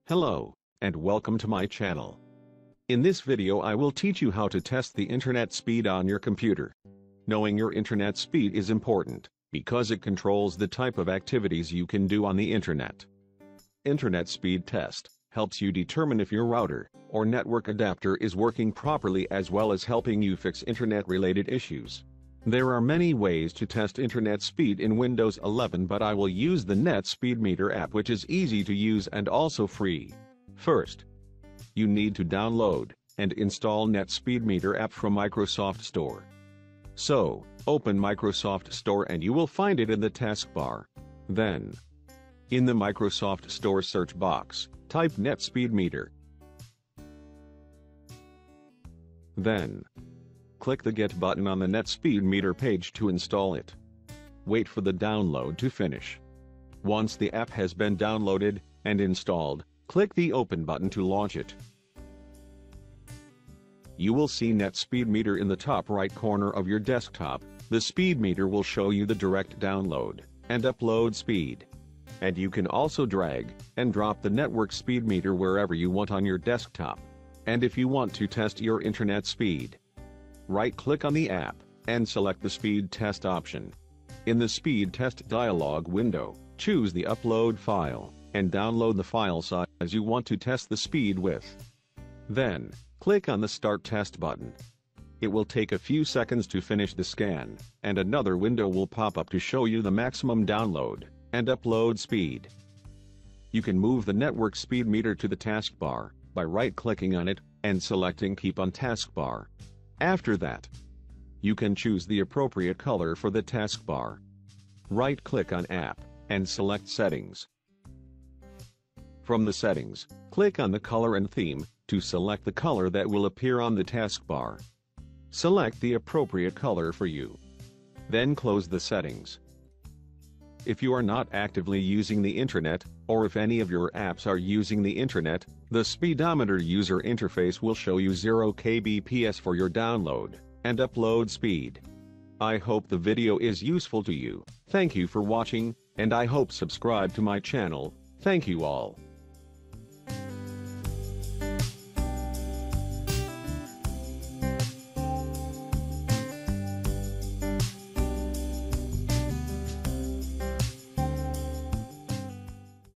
Hello, and welcome to my channel. In this video I will teach you how to test the internet speed on your computer. Knowing your internet speed is important, because it controls the type of activities you can do on the internet. Internet speed test helps you determine if your router or network adapter is working properly, as well as helping you fix internet-related issues. There are many ways to test internet speed in Windows 11, but I will use the Net Speed Meter app, which is easy to use and also free. First, you need to download and install Net Speed Meter app from Microsoft Store. So, open Microsoft Store and you will find it in the taskbar. Then, in the Microsoft Store search box, type Net Speed Meter. Then, click the Get button on the Net Speed Meter page to install it. Wait for the download to finish. Once the app has been downloaded and installed, click the Open button to launch it. You will see Net Speed Meter in the top right corner of your desktop. The speed meter will show you the direct download and upload speed. And you can also drag and drop the network speed meter wherever you want on your desktop. And if you want to test your internet speed, right-click on the app and select the Speed Test option. In the Speed Test dialog window, choose the Upload file and download the file size you want to test the speed with. Then, click on the Start Test button. It will take a few seconds to finish the scan, and another window will pop up to show you the maximum download and upload speed. You can move the network speed meter to the taskbar by right-clicking on it and selecting Keep on Taskbar. After that, you can choose the appropriate color for the taskbar. Right-click on App and select Settings. From the settings, click on the Color and Theme to select the color that will appear on the taskbar. Select the appropriate color for you. Then close the settings. If you are not actively using the internet, or if any of your apps are using the internet, the speedometer user interface will show you 0 kbps for your download and upload speed. I hope the video is useful to you. Thank you for watching, and I hope subscribe to my channel. Thank you all.